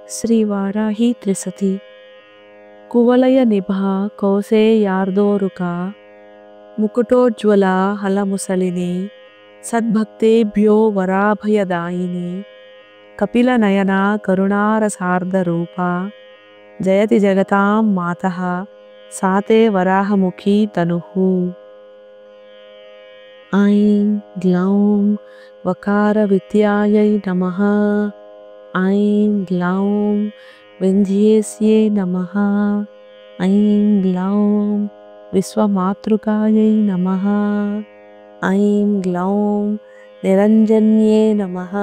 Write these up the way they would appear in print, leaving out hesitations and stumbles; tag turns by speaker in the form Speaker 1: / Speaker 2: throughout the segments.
Speaker 1: శ్రీవారాహి త్రిసతి కువలయ నిభా కౌసేయార్దోరుక ముకుటోజ్వల హలముసలిని సద్భక్తేభ్యో వరాభయదాయిని కపిలనయన కరుణారసార్ధరూప జయతి జగతాం మాతః సాతే వరాహముఖీ తనుః. ఐం గ్లౌం వకారవిద్యాయై నమః. ఐం గ్లౌం వింధ్యేస్యై నమః. ఐం గ్లౌం విశ్వమాతృకాయై నమః. ఐం గ్లౌం నిరంజన్యై నమః.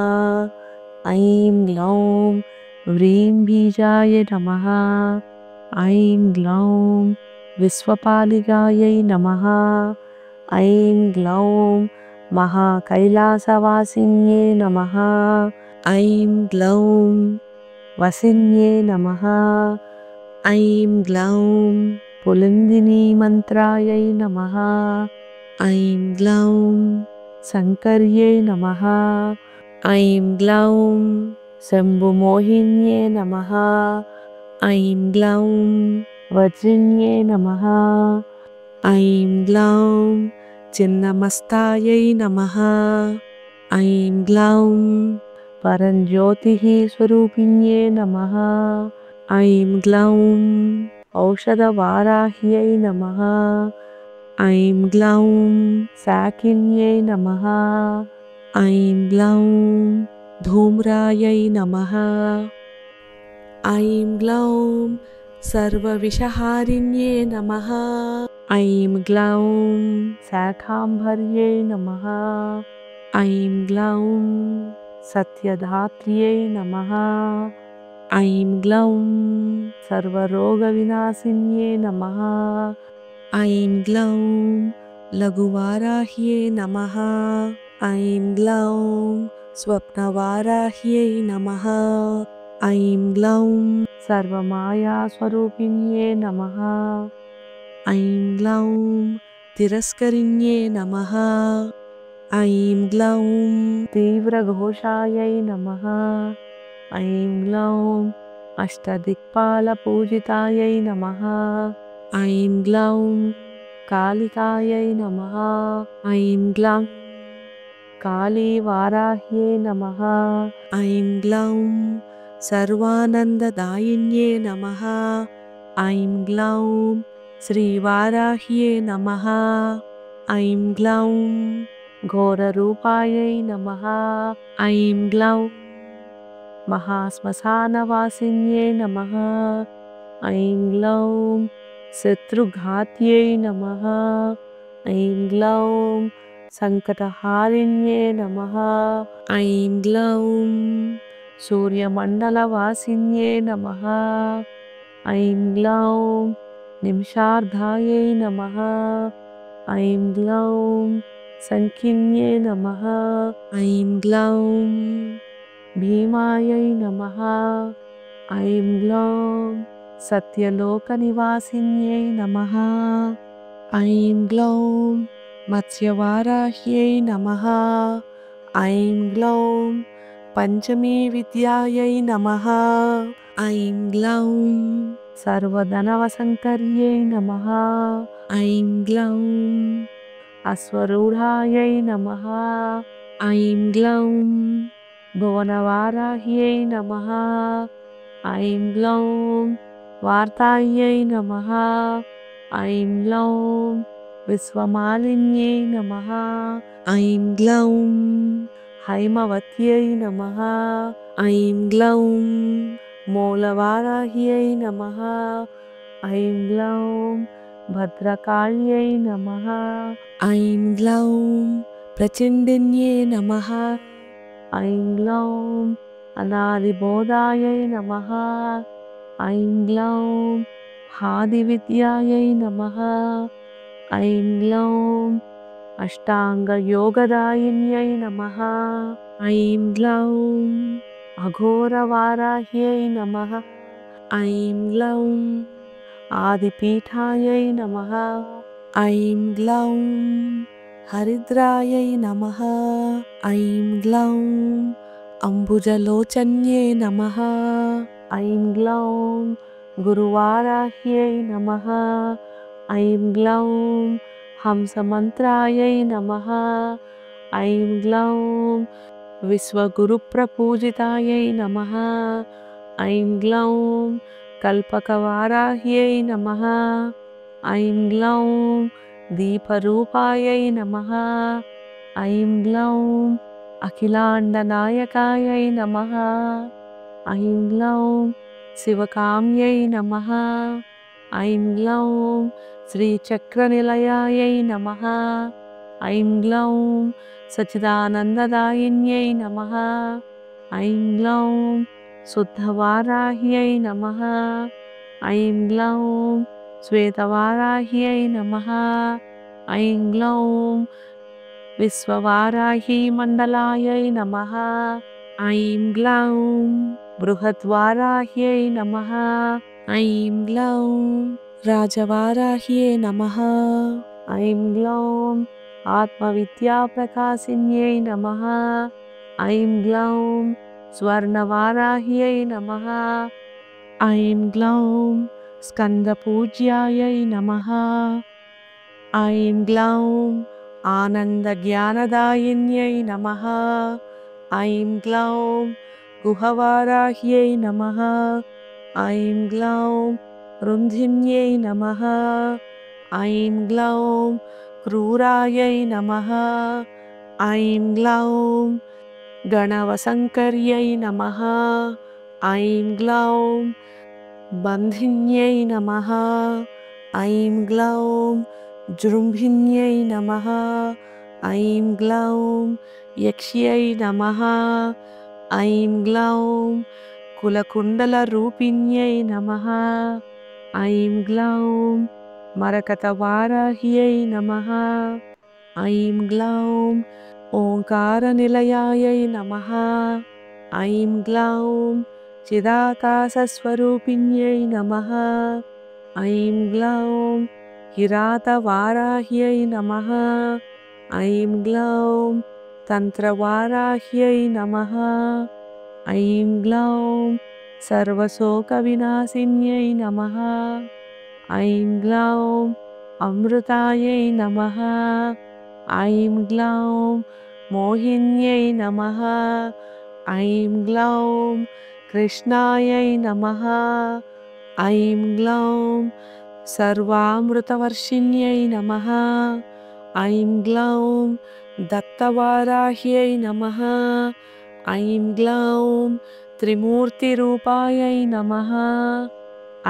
Speaker 1: ఐం గ్లౌం వ్రీం బీజాయ నమః. ఐం గ్లౌం విశ్వపాలికాయై నమః. ఐం గ్లౌం మహాకైలాసవాసిన్యై నమః. ఐం గ్లౌం వసిన్యై నమః. ఐం గ్లౌం పులిందినీమంత్రాయై నమః. ఐం గ్లౌం శంకర్యై నమః. ఐం గ్లౌం శంభుమోహిన్యై నమః. ఐం గ్లౌం వజ్రిన్యై నమః. ఐం గ్లౌం చిన్నమస్తాయై నమః. ఐం గ్లౌం పరంజ్యోతిః స్వరూపిణ్యై నమః. ఐం గ్లౌం ఔషధవారాహ్యై నమః. ఐం గ్లౌం శాకిన్యై నమః. ఐం గ్లౌం ధూమ్రాయై నమః. ఐం గ్లౌం సర్వవిషహారిణ్యై నమః. ఐం గ్లౌం శాకాంభర్యై నమః. ఐం గ్లౌం సత్యధాత్ర్యై నమః. ఐం గ్లౌం సర్వరోగవినాశిన్యై నమః. ఐం గ్లౌం లఘువారాహ్యై నమః. ఐం గ్లౌం స్వప్నవారాహ్యై నమః. ఐం గ్లౌం సర్వమాయాస్వరూపిణ్యై నమః. ఐం గ్లౌం తిరస్కరిణ్యై నమః. ఐం గ్లౌం తీవ్రఘోషాయై నమః. ఐం గ్లౌం అష్టదిక్పాలపూజితాయై నమః. ఐం గ్లౌం కాళికాయై నమః. ఐం గ్లౌం కాళీవారాహ్యై నమః. ఐం గ్లౌం సర్వానందదాయిన్యై నమః. ఐం గ్లౌం శ్రీవారాహ్యై నమః. ఐం గ్లౌం ఘోరరూపాయై నమః. ఐం గ్లౌం మహాశ్మశానవాసిన్యై నమః. ఐం గ్లౌం శత్రుఘాత్యై నమః. ఐం గ్లౌం సంకటహారిణ్యై నమః. ఐం గ్లౌం సూర్యమండలవాసిన్యై నమః. ఐం గ్లౌం నిమిషార్ధాయై నమః. ఐం గ్లౌం సంకిన్యై నమః. ఐం గ్లౌం భీమాయై నమః. ఐం గ్లౌం సత్యలోకనివాసిన్యై నమః. ఐం గ్లౌం మత్స్యవారాహ్యై నమః. ఐం గ్లౌం పంచమీ విద్యాయై నమః. ఐం గ్లౌం సర్వధనవసంకర్యై నమః. ఐం గ్లౌం అశ్వరూఢాయై నమః. ఐం గ్లౌం భువనవారాహ్యై నమః. ఐం గ్లౌం వార్తాయై నమః. ఐం గ్లౌం విశ్వమాలిన్యై నమః. ఐం గ్లౌం హైమవత్యై నమః. ఐం గ్లౌం మూలవారాహ్యై నమః. ఐం గ్లౌం భద్రకాళ్యై నమః. ఐం గ్లౌం ప్రచండిన్యై నమః. ఐం గ్లౌం అనాదిబోధాయై నమః. ఐం గ్లౌం హాదివిద్యాయై నమః. ఐం గ్లౌం అష్టాంగయోగదాయిన్యై నమః. ఐం గ్లౌం అఘోరవారాహ్యై నమః. ఐం గ్లౌం ఆదిపీఠాయై నమః. ఐం గ్లౌం హరిద్రాయై నమః. ఐం గ్లౌం అంబుజలోచన్యై నమః. ऐं ग्लौं गुरुवाराह्यै नमः। ऐं ग्लौं हंसमन्त्रायै नमः। ऐं ग्लौं विश्वगुरुप्रपूजितायै नमः। ऐं ग्लौं कल्पकवाराह्यै नमः। ऐं ग्लौं दीपरूपायै नमः। ऐं ग्लौं अखिलाण्डनायकायै नमः। ऐं ग्लौं शिवकाम्यै नमः। ऐं ग्लौं श्रीचक्रनिलयायै नमः। ऐं ग्लौं सच्चिदानन्ददायिन्यै नमः। ऐं ग्लौं शुद्धवाराह्यै नमः। ऐं ग्लौं श्वेतवाराह्यै नमः। ऐं ग्लौं विश्ववाराहीमण्डलायै नमः। ऐं ग्लौं बृहद्वाराह्यै नमः। ऐं ग्लौं राजवाराह्यै नमः। ऐं ग्लौं आत्मविद्याप्रकाशिन्यै नमः। ऐं ग्लौं स्वर्णवाराह्यै नमः। ऐं ग्लौं स्कन्दपूज्यायै नमः। ऐं ग्लौं आनन्दज्ञानदायिन्यै नमः। ऐं ग्लौं गुहवाराह्यै नमः। ऐं ग्लौं रुन्धिन्यै नमः। ऐं ग्लौं क्रूरायै नमः। ऐं ग्लौं गणवसङ्कर्यै नमः। ऐं ग्लौं बन्धिन्यै नमः। ऐं ग्लौं जृम्भिन्यै नमः। ऐं ग्लौं यक्ष्यै नमः। ऐं ग्लौं कुलकुण्डलरूपिण्यै नमः। ऐं ग्लौं मरकतवाराह्यै नमः। ऐं ग्लौं ओङ्कारनिलयायै नमः। ऐं ग्लौं चिदाकाशस्वरूपिण्यै नमः। ऐं ग्लौं किरातवाराह्यै नमः। ऐं ग्लौं तन्त्रवाराह्यै नमः। ऐं ग्लौं सर्वशोकविनाशिन्यै नमः। ऐं ग्लौं अमृतायै नमः। ऐं ग्लौं मोहिन्यै नमः। ऐं ग्लौं कृष्णायै नमः। ऐं ग्लौं सर्वामृतवर्षिण्यै नमः। ऐं ग्लौं दत्तवाराह्यै नमः। ऐं ग्लौं त्रिमूर्तिरूपायै नमः।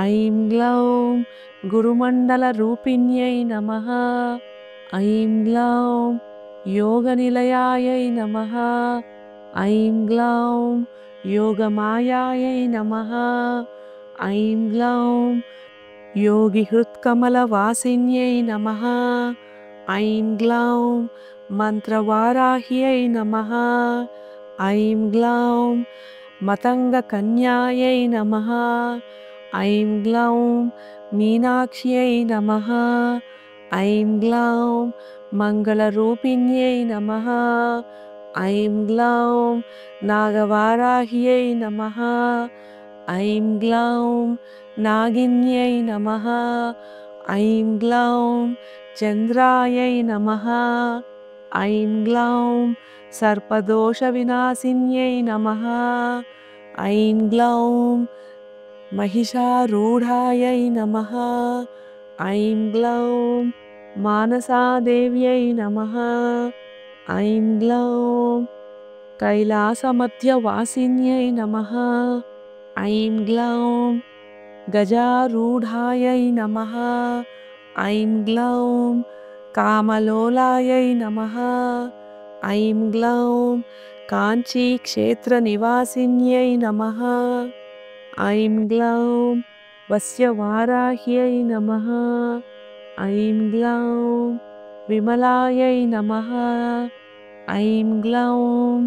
Speaker 1: ऐं ग्लौं गुरुमण्डलरूपिण्यै नमः। ऐं ग्लौं योगनिलयायै नमः। ऐं ग्लौं योगमायायै नमः। ऐं ग्लौं योगिहृत्कमलवासिन्यै नमः। ऐं ग्लौं मन्त्रवाराह्यै नमः। ऐं ग्लौं मतङ्गकन्यायै नमः। ऐं ग्लौं मीनाक्ष्यै नमः। ऐं ग्लौं मङ्गलरूपिण्यै नमः। ऐं ग्लौं नागवाराह्यै नमः। ऐं ग्लौं नागिन्यै नमः। ऐं ग्लौं चन्द्रायै नमः। ऐं ग्लौं सर्पदोषविनाशिन्यै नमः। ऐं ग्लौं महिषारूढायै नमः। ऐं ग्लौं मानसादेव्यै नमः। ऐं ग्लौं कैलासमध्यवासिन्यै नमः। ऐं ग्लौं गजारूढायै नमः। ऐं ग्लौं कामलोलायै नमः। ऐं ग्लौं काञ्चीक्षेत्रनिवासिन्यै नमः। ऐं ग्लौं वस्यवाराह्यै नमः। ऐं ग्लौं विमलायै नमः। ऐं ग्लौं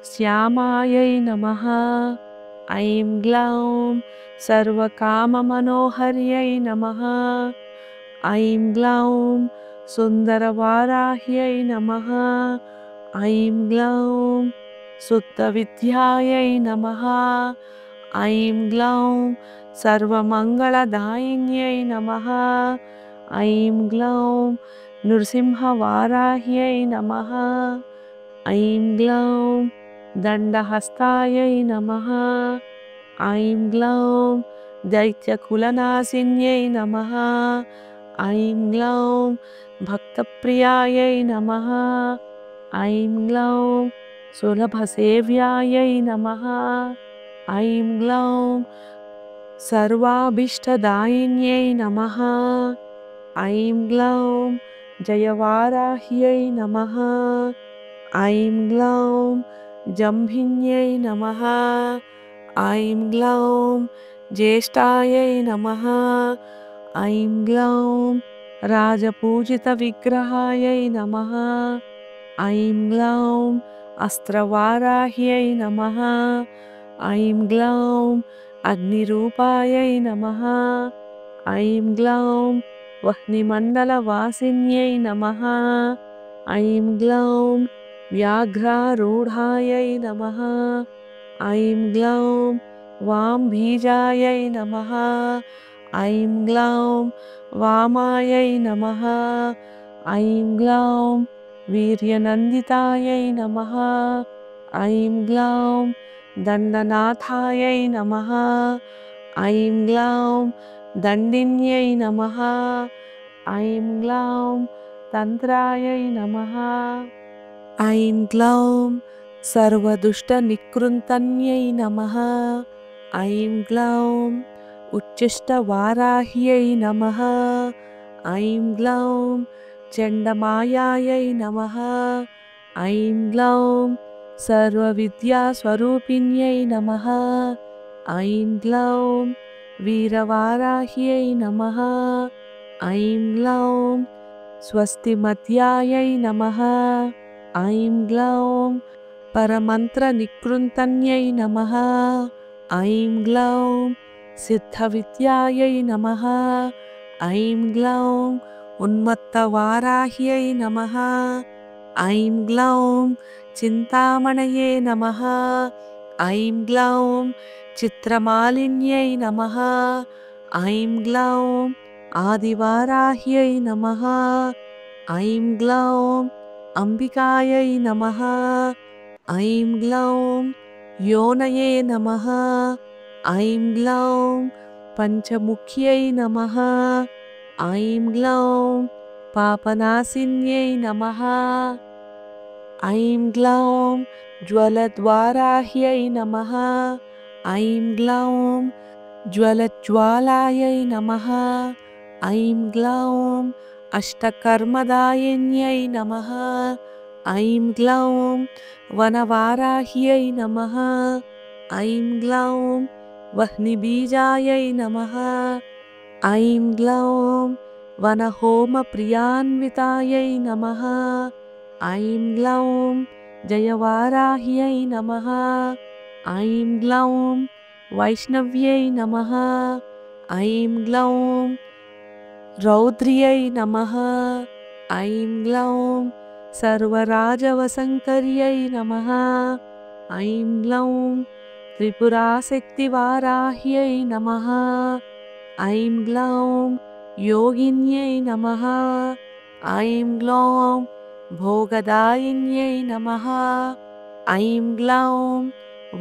Speaker 1: श्यामायै नमः। ऐं ग्लौं सर्वकाममनोहर्यै नमः। ऐं ग्लौं सुन्दरवाराह्यै नमः। ऐं ग्लौं शुद्धविद्यायै नमः। ऐं ग्लौं सर्वमङ्गलदायिन्यै नमः। ऐं ग्लौं नृसिंहवाराह्यै नमः। ऐं ग्लौं दण्डहस्तायै नमः। ऐं ग्लौं दैत्यकुलनाशिन्यै नमः। ऐं ग्लौं भक्तप्रियायै नमः। ऐं ग्लौं सुलभसेव्यायै नमः। ऐं ग्लौं सर्वाभीष्टदायिन्यै नमः। ऐं ग्लौं जयवाराह्यै नमः। ऐं ग्लौं जम्भिन्यै नमः। ऐं ग्लौं ज्येष्ठायै नमः। ऐं ग्लौं राजपूजितविग्रहायै नमः। ऐं ग्लौं अस्त्रवाराह्यै नमः। ऐं ग्लौं अग्निरूपायै नमः। ऐं ग्लौं वह्निमण्डलवासिन्यै नमः। ऐं ग्लौं व्याघ्रारूढायै नमः। ऐं ग्लौं वामबीजायै नमः। ऐं ग्लौं वामायै नमः। ऐं ग्लौं वीर्यनन्दितायै नमः। ऐं ग्लौं दण्डनाथायै नमः। ऐं ग्लौं दण्डिन्यै नमः। ऐं ग्लौं तन्त्रायै नमः। ऐं ग्लौं सर्वदुष्टनिकृन्तन्यै नमः। ऐं ग्लौं उच्छिष्टवाराह्यै नमः। ऐं ग्लौं चण्डमायायै नमः। ऐं ग्लौं सर्वविद्यास्वरूपिण्यै नमः। ऐं ग्लौं वीरवाराह्यै नमः। ऐं ग्लौं स्वस्तिमत्यायै नमः। ऐं ग्लौं परमन्त्रनिकृन्तन्यै नमः। ऐं ग्लौं सिद्धविद्यायै नमः। ऐं ग्लौं उन्मत्तवाराह्यै नमः। ऐं ग्लौं चिन्तामणये नमः। ऐं ग्लौं चित्रमालिन्यै नमः। ऐं ग्लौं आदिवाराह्यै नमः। ऐं ग्लौं अम्बिकायै नमः। ऐं ग्लौं योनये नमः। ऐं ग्लौं पञ्चमुख्यै नमः। ऐं ग्लौं पापनाशिन्यै नमः। ऐं ग्लौं ज्वलद्वाराह्यै नमः। ऐं ग्लौं ज्वलज्वालायै नमः। ऐं ग्लौं अष्टकर्मदायिन्यै नमः। ऐं ग्लौं वनवाराह्यै नमः। ऐं ग्लौं वह्निबीजायै नमः। ऐं ग्लौं वनहोमप्रियान्वितायै नमः। ऐं ग्लौं जयवाराह्यै नमः। ऐं ग्लौं वैष्णव्यै नमः। ऐं ग्लौं रौद्र्यै नमः। ऐं ग्लौं सर्वराजवशङ्कर्यै नमः। ऐं ग्लौं त्रिपुराशक्तिवाराह्यै नमः। ऐं ग्लौं योगिन्यै नमः। ऐं ग्लौं भोगदायिन्यै नमः। ऐं ग्लौं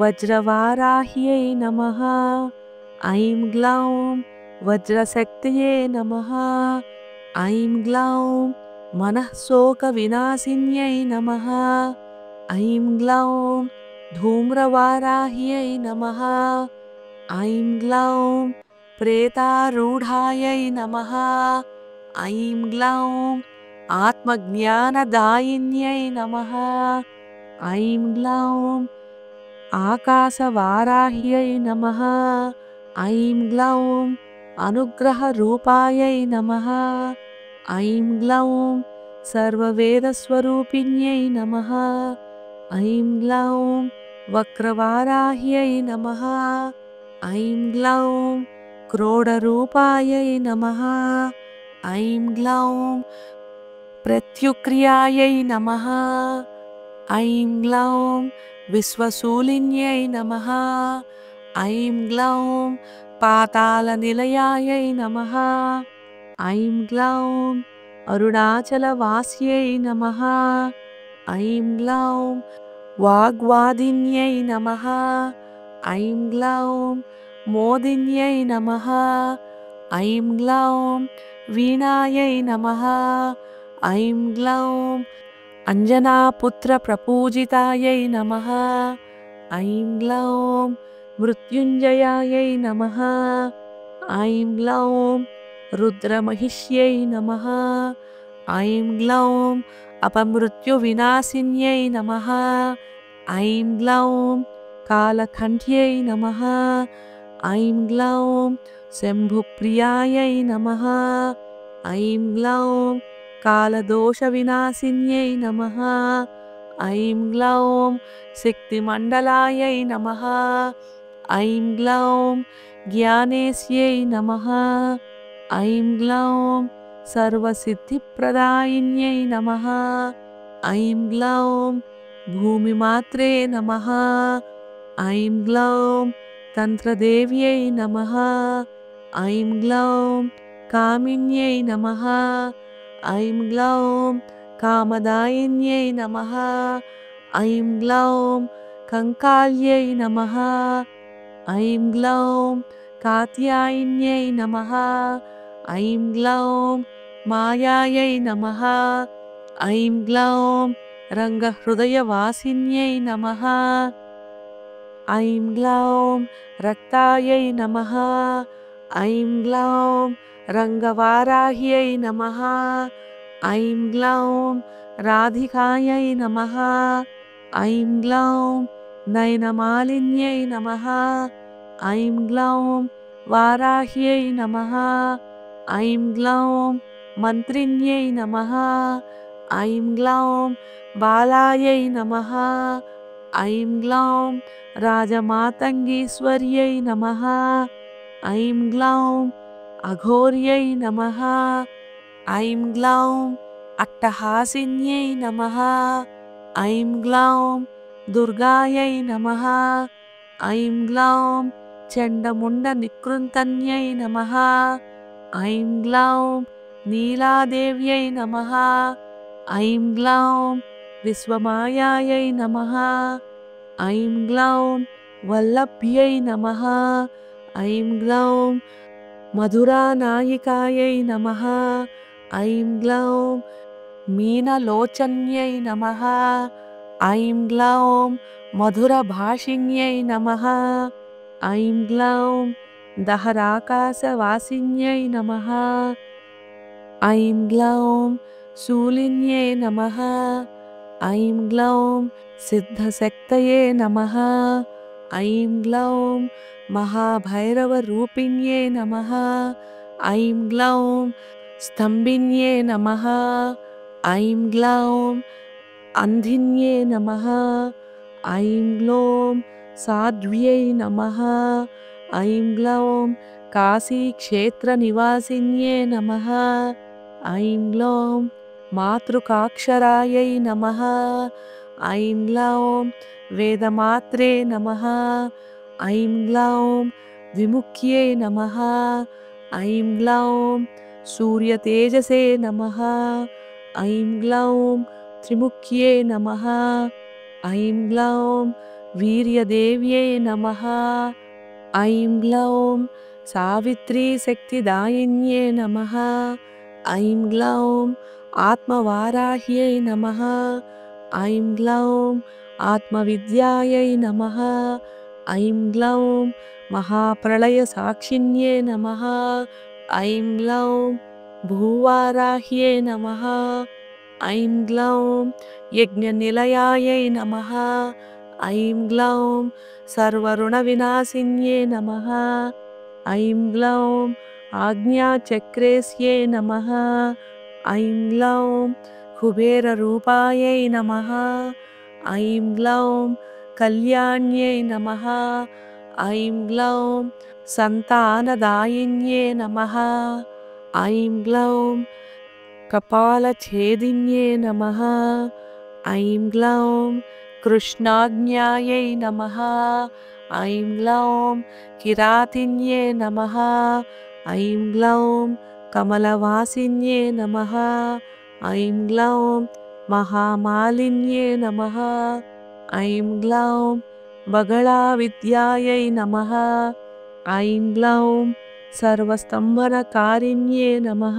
Speaker 1: वज्रवाराह्यै नमः। ऐं ग्लौं वज्रशक्तये नमः। ऐं ग्लौं मनःशोकविनाशिन्यै नमः। ऐं ग्लौं धूम्रवाराह्यै नमः। ऐं ग्लौं प्रेतारूढायै नमः। ऐं ग्लौं आत्मज्ञानदायिन्यै नमः। ऐं ग्लौं आकाशवाराह्यै नमः। ऐं ग्लौं अनुग्रहरूपायै नमः। ऐं ग्लौं सर्ववेदस्वरूपिण्यै नमः। ऐं ग्लौं वक्रवाराह्यै नमः। ऐं ग्लौं क्रोडरूपायै नमः। ऐं ग्लौं प्रत्युक्रियायै नमः। ऐं ग्लौं विश्वशूलिन्यै नमः। ऐं ग्लौं पातालनिलयायै नमः। ऐं ग्लौं अरुणाचलवास्यै नमः। ऐं ग्लौं वाग्वादिन्यै नमः। ऐं ग्लौं मोदिन्यै नमः। ऐं ग्लौं वीणायै नमः। ऐं ग्लौं अञ्जनापुत्रप्रपूजितायै नमः। ऐं ग्लौं मृत्युञ्जयायै नमः। ऐं ग्लौं रुद्रमहिष्यै नमः। ऐं ग्लौं अपमृत्युविनाशिन्यै नमः। ऐं ग्लौं कालकण्ठ्यै नमः। ऐं ग्लौं शम्भुप्रियायै नमः। ऐं ग्लौं कालदोषविनाशिन्यै नमः। ऐं ग्लौं शक्तिमण्डलायै नमः। ऐं ग्लौं ज्ञानेश्यै नमः। ऐं ग्लौं सर्वसिद्धिप्रदायिन्यै नमः। ऐं ग्लौं भूमिमात्रे नमः। ऐं ग्लौं तन्त्रदेव्यै नमः। ऐं ग्लौं कामिन्यै नमः। ऐं ग्लौं कामदायिन्यै नमः। ऐं ग्लौं कङ्काल्यै नमः। ऐं ग्लौं कात्यायिन्यै नमः। ऐं ग्लौं मायायै नमः। ऐं ग्लौं रङ्गहृदयवासिन्यै नमः। ऐं ग्लौं रक्तायै नमः। ऐं ग्लौं रङ्गवाराह्यै नमः। ऐं ग्लौं राधिकायै नमः। ऐं ग्लौं नयनमालिन्यै नमः। ऐं ग्लौं वाराह्यै नमः। ऐं ग्लौं मन्त्रिण्यै नमः। ऐं ग्लौं बालायै नमः। ऐं ग्लौं राजमातङ्गीश्वर्यै नमः। ऐं ग्लौं अघोर्यै नमः। ऐं ग्लौं अट्टहासिन्यै नमः। ऐं ग्लौं दुर्गायै नमः। ऐं ग्लौं चण्डमुण्डनिकृन्तन्यै नमः। ऐं ग्लौं नीलादेव्यै नमः। ऐं ग्लौं विश्वमायायै नमः। ऐं ग्लौं वल्लभ्यै नमः। ऐं ग्लौं मधुरानायिकायै नमः। ऐं ग्लौं मीनलोचन्यै नमः। ऐं ग्लौं मधुरभाषिण्यै नमः। ऐं ग्लौं दहराकाशवासिन्यै नमः। ऐं ग्लौं शूलिन्यै नमः। ऐं ग्लौं सिद्धशक्तये नमः। ऐं ग्लौं महाभैरवरूपिण्ये नमः। ऐं ग्लौं स्तम्भिन्ये नमः। ऐं ग्लौं अन्धिन्ये नमः। ऐं ग्लौं साध्व्यै नमः। ऐं ग्लौं काशीक्षेत्रनिवासिन्ये नमः। ऐं ग्लौं मातृकाक्षरायै नमः। ऐं ग्लौं वेदमात्रे नमः। ऐं ग्लौं विमुख्यै नमः। ऐं ग्लौं सूर्यतेजसे नमः। ऐं ग्लौं त्रिमुख्ये नमः। ऐं ग्लौं वीर्यदेव्यै नमः। ऐं ग्लौं सावित्रीशक्तिदायिन्ये नमः। ऐं ग्लौं आत्मवाराह्यै नमः। ऐं ग्लौं आत्मविद्यायै नमः। ऐं ग्लौं महाप्रलयसाक्षिण्ये नमः। ऐं ग्लौं भूवाराह्यै नमः। ऐं ग्लौं यज्ञनिलयायै नमः। ऐं ग्लौं सर्वऋणविनाशिन्ये नमः। ऐं ग्लौं आज्ञाचक्रेस्यै नमः। ऐं ग्लौं कुबेररूपायै नमः। ऐं ग्लौं कल्याण्यै नमः। ऐं ग्लौं सन्तानदायिन्ये नमः। ऐं ग्लौं कपालच्छेदिन्ये नमः। ऐं ग्लौं कृष्णाज्ञायै नमः। ऐं ग्लौं किरातिन्ये नमः। ऐं ग्लौं कमलवासिन्ये नमः। ऐं ग्लौं महामालिन्ये नमः। ऐं ग्लौं बगलाविद्यायै नमः। ऐं ग्लौं सर्वस्तम्भनकारिण्ये नमः।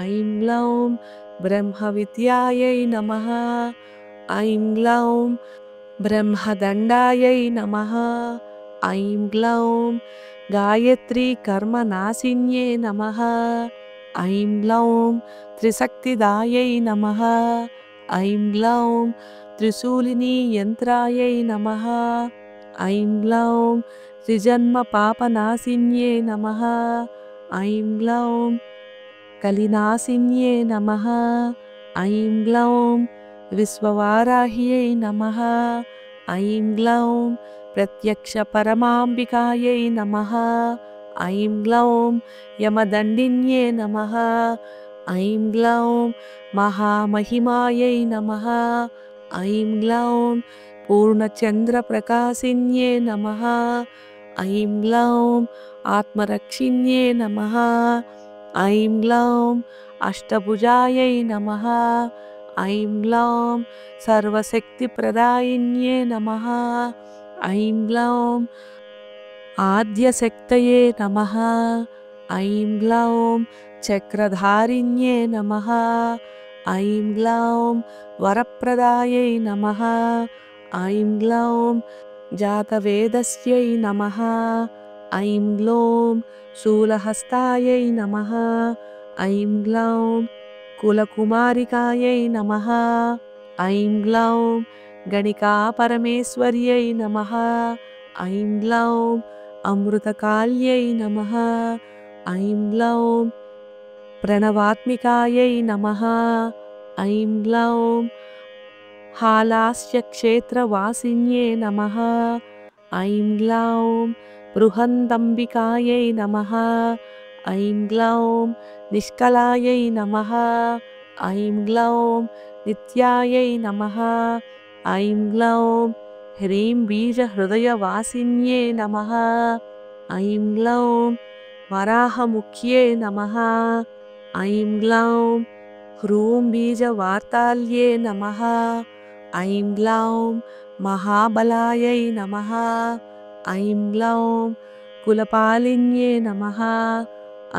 Speaker 1: ऐं ग्लौं ब्रह्मविद्यायै नमः। ऐं ग्लौं ब्रह्मदण्डायै नमः। ऐं ग्लौं गायत्रीकर्मनाशिन्ये नमः। ऐं ग्लौं त्रिशक्तिदायै नमः। ऐं ग्लौं त्रिशूलिनीयन्त्रायै नमः। ऐं ग्लौं त्रिजन्मपापनाशिन्ये नमः। ऐं ग्लौं कलिनाशिन्ये नमः। ऐं ग्लौं विश्ववाराह्यै नमः। ऐं ग्लौं प्रत्यक्षपरमाम्बिकायै नमः। ऐं ग्लौं यमदण्डिन्ये नमः। ऐं ग्लौं महामहिमायै नमः। ऐं ग्लौं पूर्णचन्द्रप्रकाशिन्ये नमः। ऐं ग्लौं आत्मरक्षिण्ये नमः। ऐं ग्लौं अष्टभुजायै नमः। ऐं ग्लौं सर्वशक्तिप्रदायिन्ये नमः। ऐं ग्लौं आद्यशक्तये नमः। ऐं ग्लौं चक्रधारिण्ये नमः। ऐं ग्लौं वरप्रदायै नमः। ऐं ग्लौं जातवेदस्यै नमः। ऐं ग्लौं शूलहस्तायै नमः। ऐं ग्लौं कुलकुमारिकायै नमः। ऐं ग्लौं गणिकापरमेश्वर्यै नमः। ऐं ग्लौं अमृतकाल्यै नमः। ऐं ग्लौं प्रणवात्मिकायै नमः। ऐं ग्लौं हालास्यक्षेत्रवासिन्ये नमः। ऐं ग्लौं बृहदम्बिकायै नमः। ऐं ग्लौं निष्कलायै नमः। ऐं ग्लौं नित्यायै नमः। ऐं ग्लौं ह्रीं बीजहृदयवासिन्ये नमः। ऐं ग्लौं वराहमुख्ये नमः। ऐं ग्लौं ह्रूं बीजवार्ताल्ये नमः। ऐं ग्लौं महाबलायै नमः। ऐं ग्लौं कुलपालिन्ये नमः।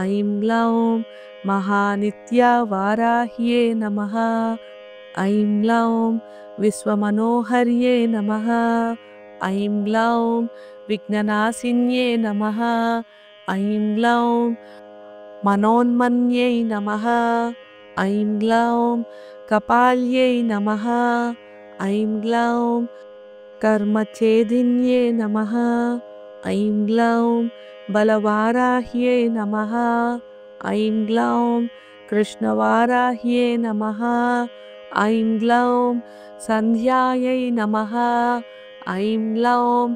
Speaker 1: ऐं ग्लौं महानित्यावाराह्ये नमः। ऐं ग्लौं विश्वमनोहर्ये नमः। ऐं ग्लौं विघ्ननाशिन्ये नमः। ऐं ग्लौं मनोन्मन्यै नमः। ऐं ग्लौं कपाल्यै नमः। ऐं ग्लौं कर्मच्छेदिन्ये नमः। ऐं ग्लौं बलवाराह्ये नमः। ऐं ग्लौं कृष्णवाराह्ये नमः। ऐं ग्लौं सन्ध्यायै नमः। ऐं ग्लौं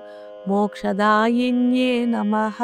Speaker 1: मोक्षदायिन्ये नमः।